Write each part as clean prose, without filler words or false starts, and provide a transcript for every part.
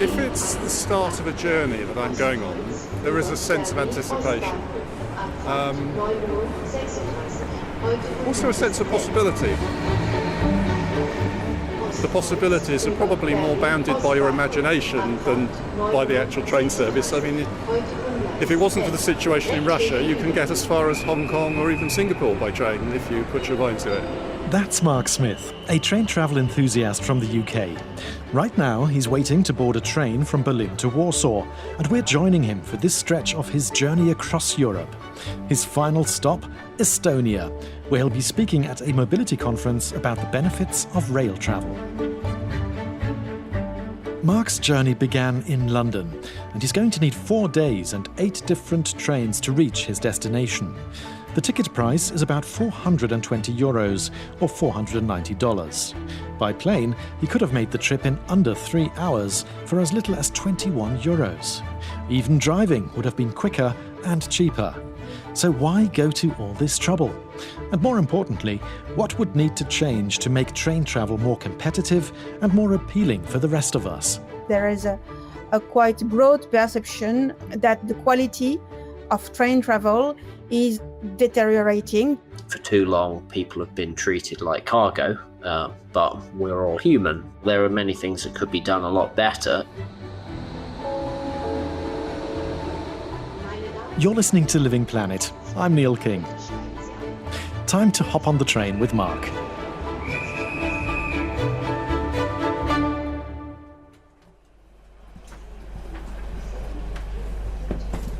If it's the start of a journey that I'm going on, there is a sense of anticipation. Also a sense of possibility. The possibilities are probably more bounded by your imagination than by the actual train service. I mean, if it wasn't for the situation in Russia, you can get as far as Hong Kong or even Singapore by train if you put your mind to it. That's Mark Smith, a train travel enthusiast from the UK. Right now, he's waiting to board a train from Berlin to Warsaw, and we're joining him for this stretch of his journey across Europe. His final stop, Estonia, where he'll be speaking at a mobility conference about the benefits of rail travel. Mark's journey began in London, and he's going to need 4 days and 8 different trains to reach his destination. The ticket price is about €420 or $490. By plane, he could have made the trip in under 3 hours for as little as €21. Even driving would have been quicker and cheaper. So why go to all this trouble? And more importantly, what would need to change to make train travel more competitive and more appealing for the rest of us? There is a quite broad perception that the quality of train travel is deteriorating. For too long, people have been treated like cargo, but we're all human. There are many things that could be done a lot better. You're listening to Living Planet. I'm Neil King. Time to hop on the train with Mark.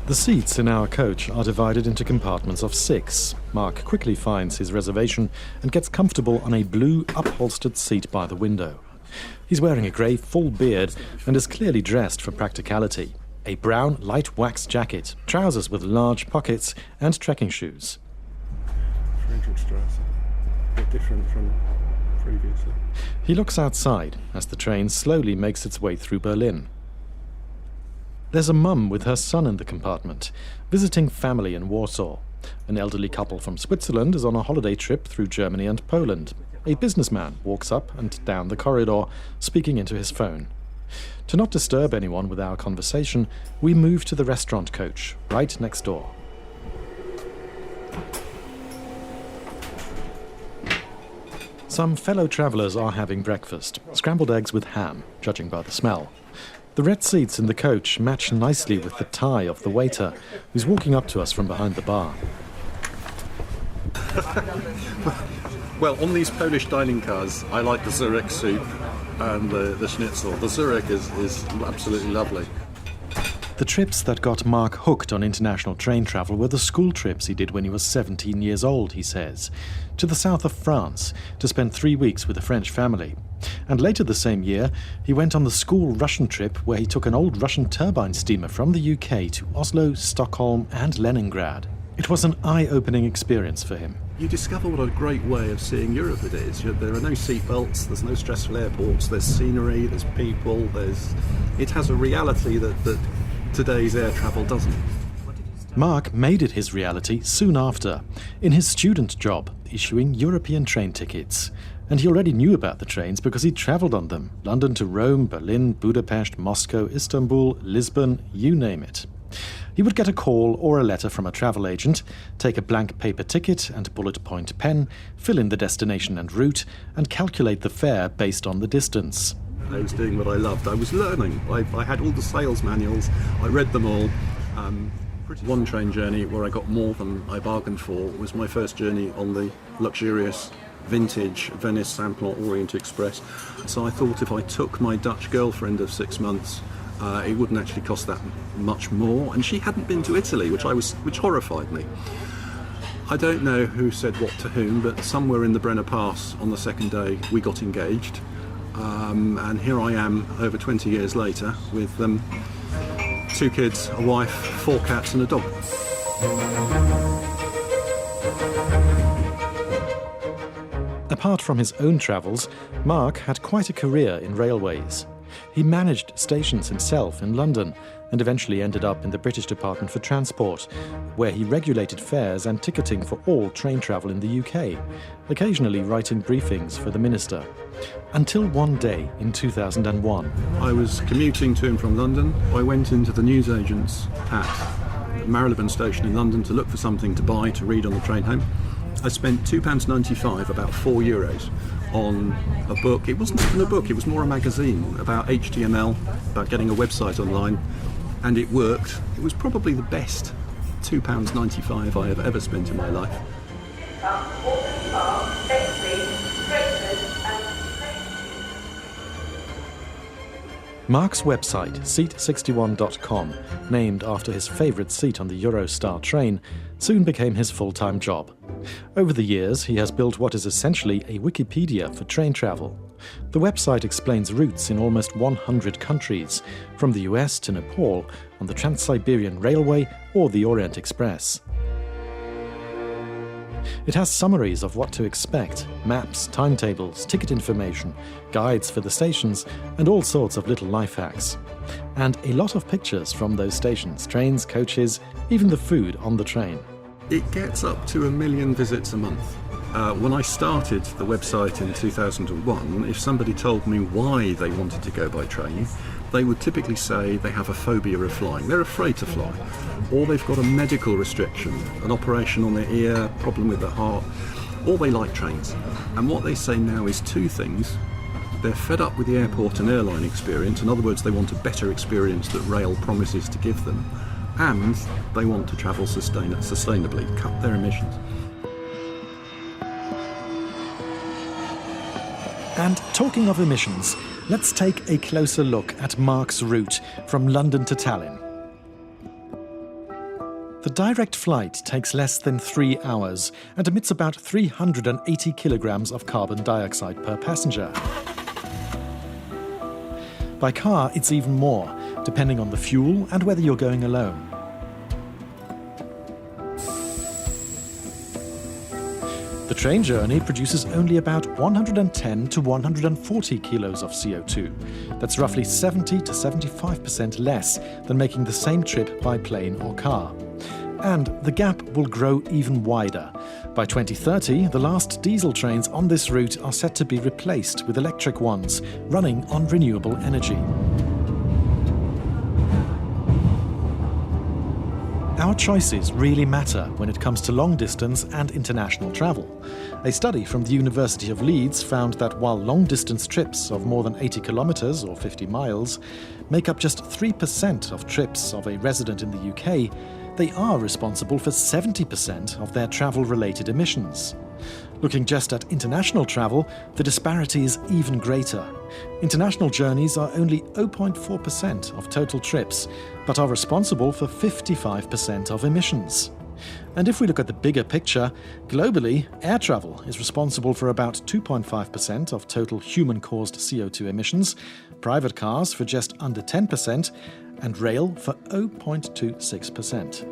The seats in our coach are divided into compartments of 6. Mark quickly finds his reservation and gets comfortable on a blue upholstered seat by the window. He's wearing a grey full beard and is clearly dressed for practicality. A brown light wax jacket, trousers with large pockets and trekking shoes. A bit different from previously. He looks outside as the train slowly makes its way through Berlin. There's a mum with her son in the compartment, visiting family in Warsaw. An elderly couple from Switzerland is on a holiday trip through Germany and Poland. A businessman walks up and down the corridor, speaking into his phone. To not disturb anyone with our conversation, we move to the restaurant coach, right next door. Some fellow travellers are having breakfast, scrambled eggs with ham, judging by the smell. The red seats in the coach match nicely with the tie of the waiter, who's walking up to us from behind the bar. Well, on these Polish dining cars, I like the Zurich soup and the schnitzel. The Zurich is absolutely lovely. The trips that got Mark hooked on international train travel were the school trips he did when he was 17 years old, he says, to the south of France to spend 3 weeks with a French family. And later the same year, he went on the school Russian trip where he took an old Russian turbine steamer from the UK to Oslo, Stockholm and Leningrad. It was an eye-opening experience for him. You discover what a great way of seeing Europe it is. There are no seatbelts, there's no stressful airports, there's scenery, there's people, it has a reality that today's air travel doesn't. Mark made it his reality soon after, in his student job, issuing European train tickets. And he already knew about the trains because he travelled on them. London to Rome, Berlin, Budapest, Moscow, Istanbul, Lisbon, you name it. He would get a call or a letter from a travel agent, take a blank paper ticket and bullet point pen, fill in the destination and route, and calculate the fare based on the distance. I was doing what I loved. I was learning. I had all the sales manuals. I read them all. One train journey where I got more than I bargained for was my first journey on the luxurious vintage Venice Sampler Orient Express. So I thought if I took my Dutch girlfriend of 6 months, it wouldn't actually cost that much more. And she hadn't been to Italy, which horrified me. I don't know who said what to whom, but somewhere in the Brenner Pass on the second day we got engaged. And here I am over 20 years later with 2 kids, a wife, 4 cats and a dog. Apart from his own travels, Mark had quite a career in railways. He managed stations himself in London and eventually ended up in the British Department for Transport, where he regulated fares and ticketing for all train travel in the UK, occasionally writing briefings for the minister. Until one day in 2001. I was commuting to and from London. I went into the newsagents at Marylebone Station in London to look for something to buy to read on the train home. I spent £2.95, about €4, on a book. It wasn't even a book, it was more a magazine about HTML, about getting a website online, and it worked. It was probably the best £2.95 I have ever spent in my life. Mark's website, seat61.com, named after his favourite seat on the Eurostar train, soon became his full-time job. Over the years, he has built what is essentially a Wikipedia for train travel. The website explains routes in almost 100 countries, from the US to Nepal, on the Trans-Siberian Railway or the Orient Express. It has summaries of what to expect, maps, timetables, ticket information, guides for the stations, and all sorts of little life hacks. And a lot of pictures from those stations, trains, coaches, even the food on the train. It gets up to 1 million visits a month. When I started the website in 2001, if somebody told me why they wanted to go by train, they would typically say they have a phobia of flying. They're afraid to fly. Or they've got a medical restriction, an operation on their ear, problem with their heart, or they like trains. And what they say now is two things. They're fed up with the airport and airline experience. In other words, they want a better experience that rail promises to give them. And they want to travel sustainably, cut their emissions. And talking of emissions, let's take a closer look at Mark's route from London to Tallinn. The direct flight takes less than 3 hours and emits about 380 kilograms of carbon dioxide per passenger. By car, it's even more, depending on the fuel and whether you're going alone. The train journey produces only about 110 to 140 kilos of CO2. That's roughly 70 to 75% less than making the same trip by plane or car. And the gap will grow even wider. By 2030, the last diesel trains on this route are set to be replaced with electric ones, running on renewable energy. Our choices really matter when it comes to long-distance and international travel. A study from the University of Leeds found that while long-distance trips of more than 80 kilometres or 50 miles make up just 3% of trips of a resident in the UK, they are responsible for 70% of their travel-related emissions. Looking just at international travel, the disparity is even greater. International journeys are only 0.4% of total trips, but are responsible for 55% of emissions. And if we look at the bigger picture, globally, air travel is responsible for about 2.5% of total human-caused CO2 emissions, private cars for just under 10%, and rail for 0.26%.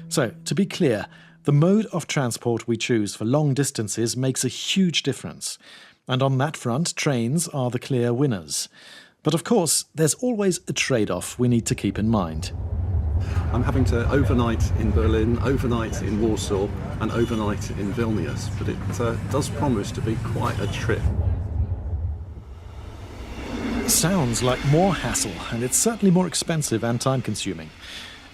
So, to be clear, the mode of transport we choose for long distances makes a huge difference. And on that front, trains are the clear winners. But of course, there's always a trade-off we need to keep in mind. I'm having to overnight in Berlin, overnight in Warsaw, and overnight in Vilnius, but it does promise to be quite a trip. Sounds like more hassle, and it's certainly more expensive and time-consuming.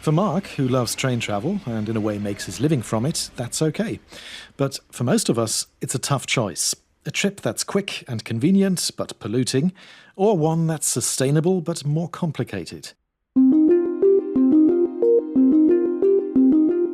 For Mark, who loves train travel and in a way makes his living from it, that's okay. But for most of us, it's a tough choice. A trip that's quick and convenient but polluting, or one that's sustainable but more complicated.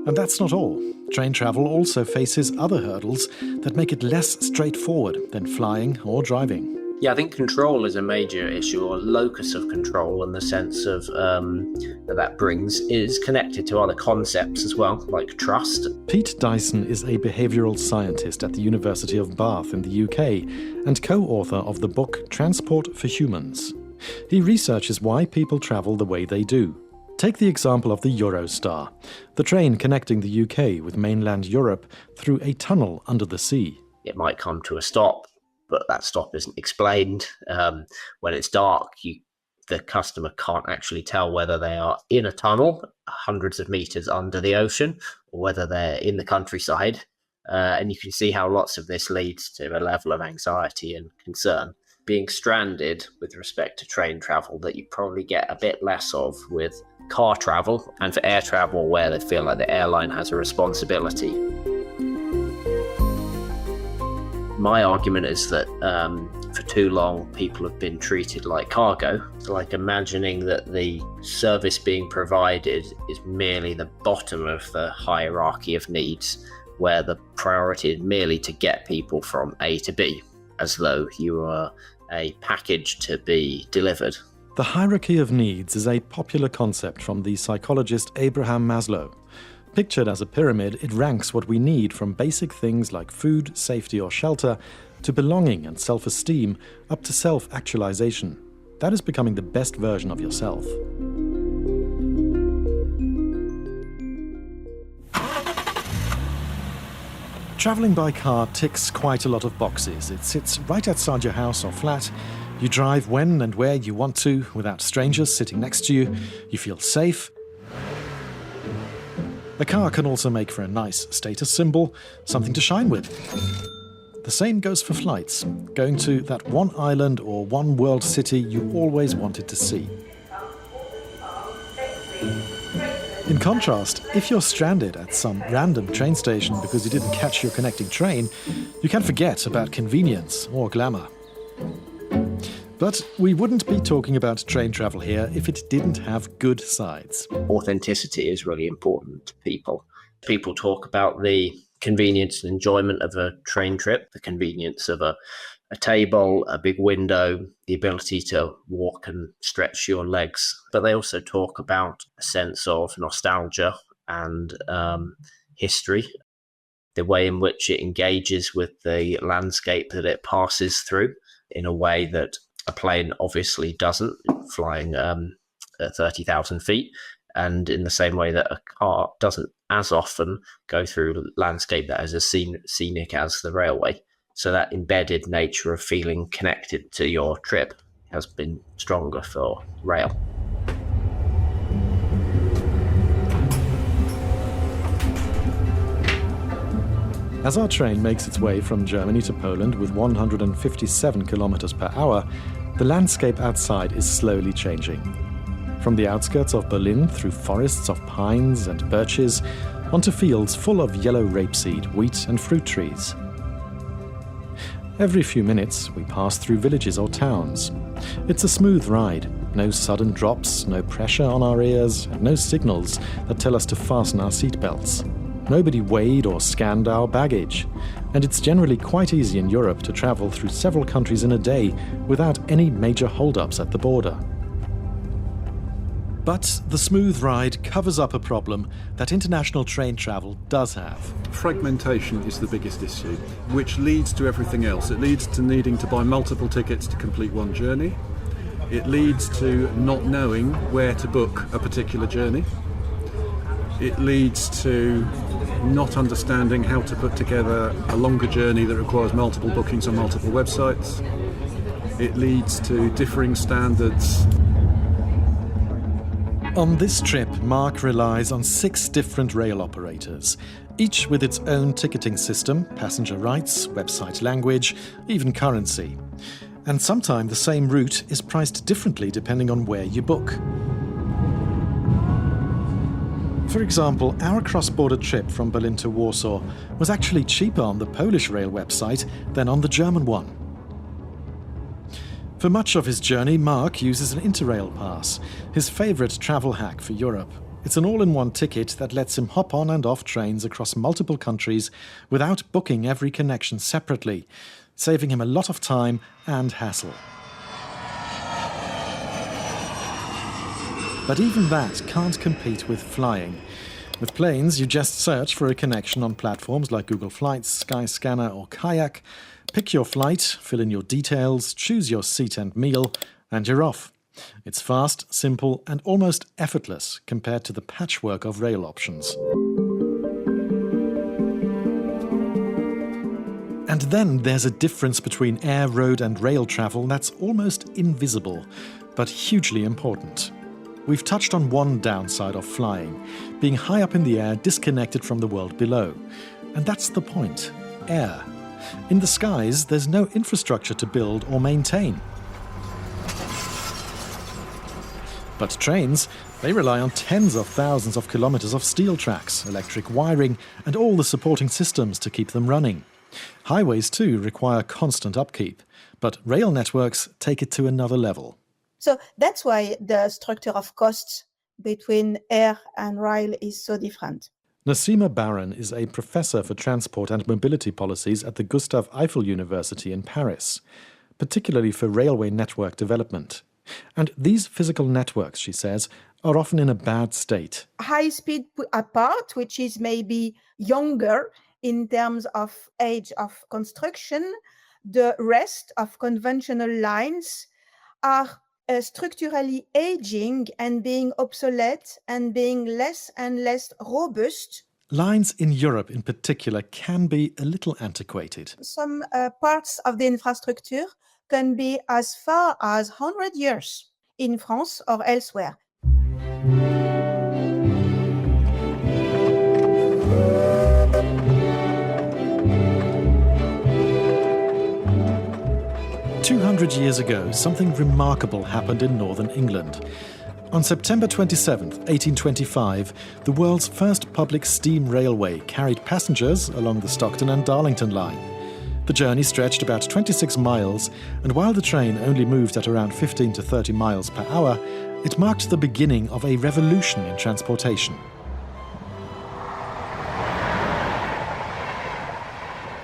And that's not all. Train travel also faces other hurdles that make it less straightforward than flying or driving. Yeah, I think control is a major issue, or locus of control, in the sense of that brings is connected to other concepts as well, like trust. Pete Dyson is a behavioural scientist at the University of Bath in the UK and co-author of the book Transport for Humans. He researches why people travel the way they do. Take the example of the Eurostar, the train connecting the UK with mainland Europe through a tunnel under the sea. It might come to a stop, but that stop isn't explained. When it's dark, the customer can't actually tell whether they are in a tunnel hundreds of meters under the ocean or whether they're in the countryside. And you can see how lots of this leads to a level of anxiety and concern. Being stranded with respect to train travel that you probably get a bit less of with car travel, and for air travel where they feel like the airline has a responsibility. My argument is that for too long people have been treated like cargo, like imagining that the service being provided is merely the bottom of the hierarchy of needs, where the priority is merely to get people from A to B, as though you were a package to be delivered. The hierarchy of needs is a popular concept from the psychologist Abraham Maslow. Pictured as a pyramid, it ranks what we need from basic things like food, safety or shelter, to belonging and self-esteem, up to self-actualization. That is becoming the best version of yourself. Travelling by car ticks quite a lot of boxes. It sits right outside your house or flat. You drive when and where you want to, without strangers sitting next to you. You feel safe. A car can also make for a nice status symbol, something to shine with. The same goes for flights, going to that one island or one world city you always wanted to see. In contrast, if you're stranded at some random train station because you didn't catch your connecting train, you can forget about convenience or glamour. But we wouldn't be talking about train travel here if it didn't have good sides. Authenticity is really important to people. People talk about the convenience and enjoyment of a train trip, the convenience of a table, a big window, the ability to walk and stretch your legs. But they also talk about a sense of nostalgia and history, the way in which it engages with the landscape that it passes through in a way that a plane obviously doesn't, flying at 30,000 feet. And in the same way that a car doesn't as often go through landscape that is as scenic as the railway. So that embedded nature of feeling connected to your trip has been stronger for rail. As our train makes its way from Germany to Poland with 157 kilometers per hour, the landscape outside is slowly changing. From the outskirts of Berlin through forests of pines and birches, onto fields full of yellow rapeseed, wheat and fruit trees. Every few minutes, we pass through villages or towns. It's a smooth ride. No sudden drops, no pressure on our ears, and no signals that tell us to fasten our seatbelts. Nobody weighed or scanned our baggage. And it's generally quite easy in Europe to travel through several countries in a day without any major hold-ups at the border. But the smooth ride covers up a problem that international train travel does have. Fragmentation is the biggest issue, which leads to everything else. It leads to needing to buy multiple tickets to complete one journey. It leads to not knowing where to book a particular journey. It leads to not understanding how to put together a longer journey that requires multiple bookings on multiple websites. It leads to differing standards. On this trip, Mark relies on 6 different rail operators, each with its own ticketing system, passenger rights, website language, even currency. And sometimes the same route is priced differently depending on where you book. For example, our cross-border trip from Berlin to Warsaw was actually cheaper on the Polish rail website than on the German one. For much of his journey, Mark uses an Interrail pass, his favourite travel hack for Europe. It's an all-in-one ticket that lets him hop on and off trains across multiple countries without booking every connection separately, saving him a lot of time and hassle. But even that can't compete with flying. With planes, you just search for a connection on platforms like Google Flights, Skyscanner or Kayak, pick your flight, fill in your details, choose your seat and meal, and you're off. It's fast, simple, and almost effortless compared to the patchwork of rail options. And then there's a difference between air, road, and rail travel that's almost invisible, but hugely important. We've touched on one downside of flying, being high up in the air, disconnected from the world below. And that's the point: air. In the skies, there's no infrastructure to build or maintain. But trains, they rely on tens of thousands of kilometers of steel tracks, electric wiring, and all the supporting systems to keep them running. Highways, too, require constant upkeep, but rail networks take it to another level. So that's why the structure of costs between air and rail is so different. Nassima Baron is a professor for transport and mobility policies at the Gustave Eiffel University in Paris, particularly for railway network development. And these physical networks, she says, are often in a bad state. High speed apart, which is maybe younger in terms of age of construction, the rest of conventional lines are structurally aging and being obsolete and being less and less robust. Lines in Europe in particular can be a little antiquated. Some parts of the infrastructure can be as far as 100 years in France or elsewhere. "200 years ago, something remarkable happened in northern England. On September 27, 1825, the world's first public steam railway carried passengers along the Stockton and Darlington line. The journey stretched about 26 miles, and while the train only moved at around 15 to 30 miles per hour, it marked the beginning of a revolution in transportation.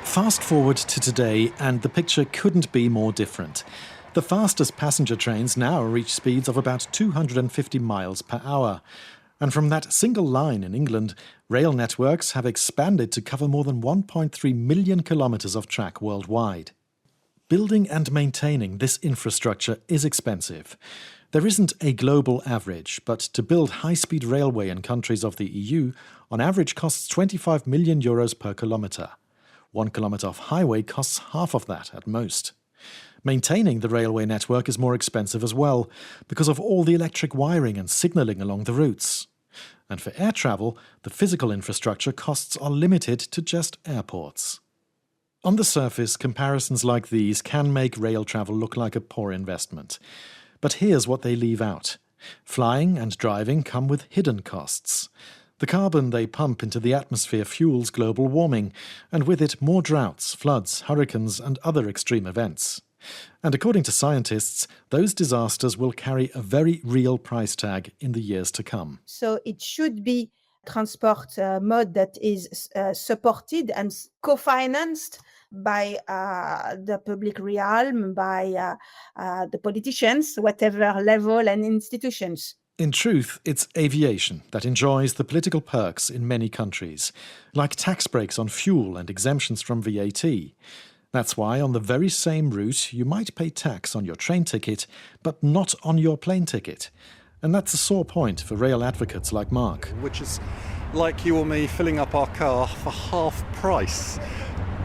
Fast forward to today, and the picture couldn't be more different. The fastest passenger trains now reach speeds of about 250 miles per hour. And from that single line in England, rail networks have expanded to cover more than 1.3 million kilometres of track worldwide. Building and maintaining this infrastructure is expensive. There isn't a global average, but to build high-speed railway in countries of the EU, on average costs 25 million euros per kilometre. 1 kilometre of highway costs half of that at most. Maintaining the railway network is more expensive as well, because of all the electric wiring and signalling along the routes. And for air travel, the physical infrastructure costs are limited to just airports. On the surface, comparisons like these can make rail travel look like a poor investment. But here's what they leave out. Flying and driving come with hidden costs. The carbon they pump into the atmosphere fuels global warming, and with it more droughts, floods, hurricanes, and other extreme events. And according to scientists, those disasters will carry a very real price tag in the years to come. So it should be transport mode that is supported and co-financed by the public realm, by the politicians, whatever level and institutions. In truth, it's aviation that enjoys the political perks in many countries, like tax breaks on fuel and exemptions from VAT. That's why on the very same route you might pay tax on your train ticket, but not on your plane ticket. And that's a sore point for rail advocates like Mark. Which is like you or me filling up our car for half price.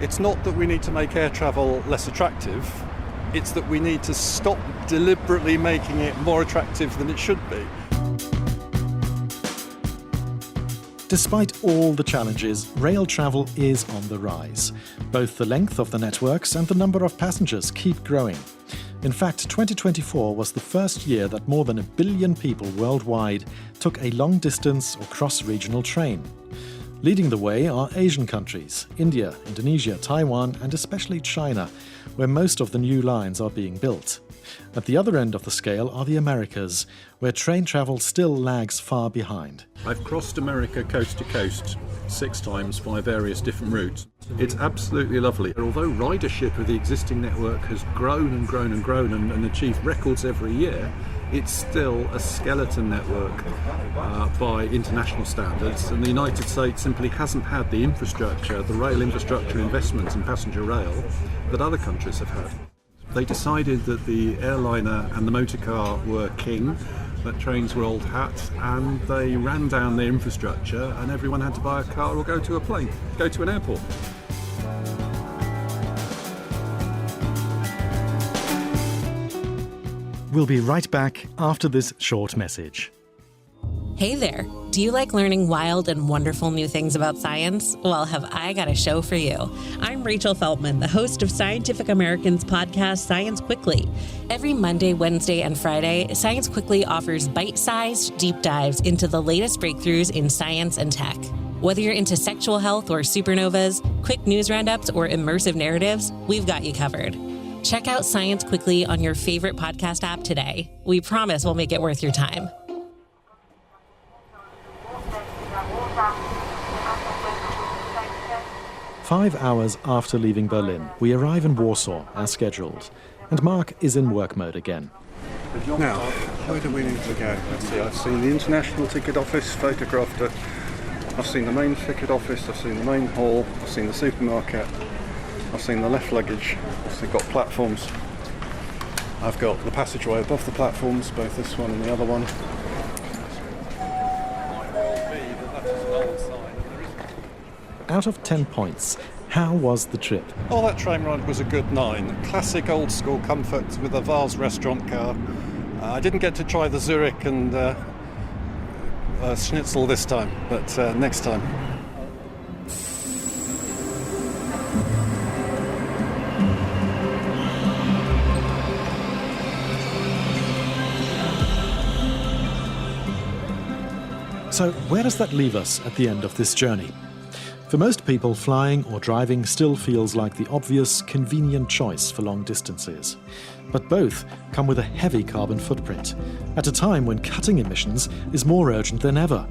It's not that we need to make air travel less attractive, it's that we need to stop deliberately making it more attractive than it should be. Despite all the challenges, rail travel is on the rise. Both the length of the networks and the number of passengers keep growing. In fact, 2024 was the first year that more than 1 billion people worldwide took a long-distance or cross-regional train. Leading the way are Asian countries, India, Indonesia, Taiwan, and especially China, where most of the new lines are being built. At the other end of the scale are the Americas, where train travel still lags far behind. I've crossed America coast to coast 6 times by various different routes. It's absolutely lovely. Although ridership of the existing network has grown and grown and grown and achieved records every year, it's still a skeleton network by international standards, and the United States simply hasn't had the infrastructure, the rail infrastructure investments in passenger rail that other countries have had. They decided that the airliner and the motor car were king, that trains were old hat, and they ran down their infrastructure and everyone had to buy a car or go to a plane, go to an airport. We'll be right back after this short message. Hey there. Do you like learning wild and wonderful new things about science? Well, have I got a show for you. I'm Rachel Feldman, the host of Scientific American's podcast, Science Quickly. Every Monday, Wednesday, and Friday, Science Quickly offers bite-sized deep dives into the latest breakthroughs in science and tech. Whether you're into sexual health or supernovas, quick news roundups, or immersive narratives, we've got you covered. Check out Science Quickly on your favorite podcast app today. We promise we'll make it worth your time. "5 hours after leaving Berlin, we arrive in Warsaw as scheduled, and Mark is in work mode again. Now, where do we need to go? Let's see, I've seen the international ticket office, photographed it. I've seen the main ticket office, I've seen the main hall, I've seen the supermarket, I've seen the left luggage, I've got platforms. I've got the passageway above the platforms, both this one and the other one. Out of 10 points, how was the trip? Oh, that train ride was a good 9. Classic old school comfort with a Vars restaurant car. I didn't get to try the Zurich and schnitzel this time, but next time. So where does that leave us at the end of this journey? For most people, flying or driving still feels like the obvious, convenient choice for long distances. But both come with a heavy carbon footprint, at a time when cutting emissions is more urgent than ever.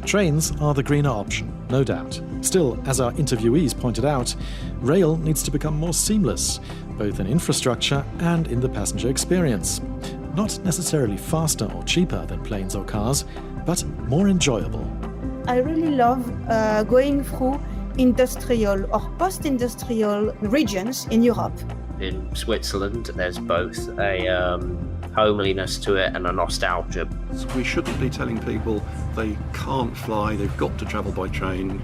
Trains are the greener option, no doubt. Still, as our interviewees pointed out, rail needs to become more seamless, both in infrastructure and in the passenger experience. Not necessarily faster or cheaper than planes or cars, but more enjoyable. I really love going through industrial or post-industrial regions in Europe. In Switzerland, there's both a homeliness to it and a nostalgia. We shouldn't be telling people they can't fly, they've got to travel by train.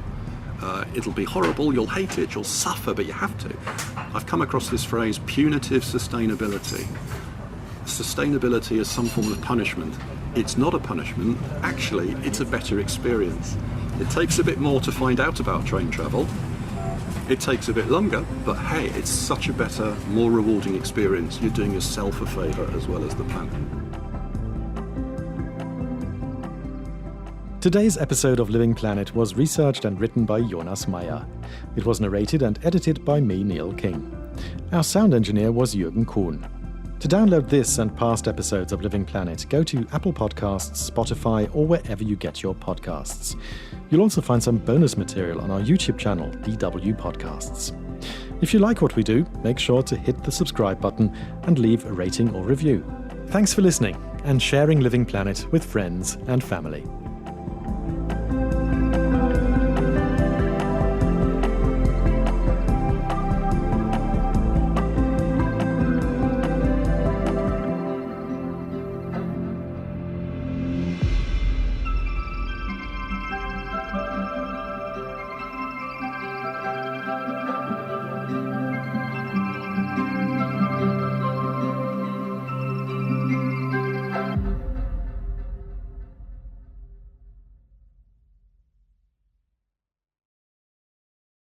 It'll be horrible, you'll hate it, you'll suffer, but you have to. I've come across this phrase, punitive sustainability. Sustainability is some form of punishment. It's not a punishment, actually it's a better experience. It takes a bit more to find out about train travel. It takes a bit longer, but hey, it's such a better, more rewarding experience. You're doing yourself a favour as well as the planet. Today's episode of Living Planet was researched and written by Jonas Meyer. It was narrated and edited by me, Neil King. Our sound engineer was Jürgen Kuhn. To download this and past episodes of Living Planet, go to Apple Podcasts, Spotify, or wherever you get your podcasts. You'll also find some bonus material on our YouTube channel, DW Podcasts. If you like what we do, make sure to hit the subscribe button and leave a rating or review. Thanks for listening and sharing Living Planet with friends and family.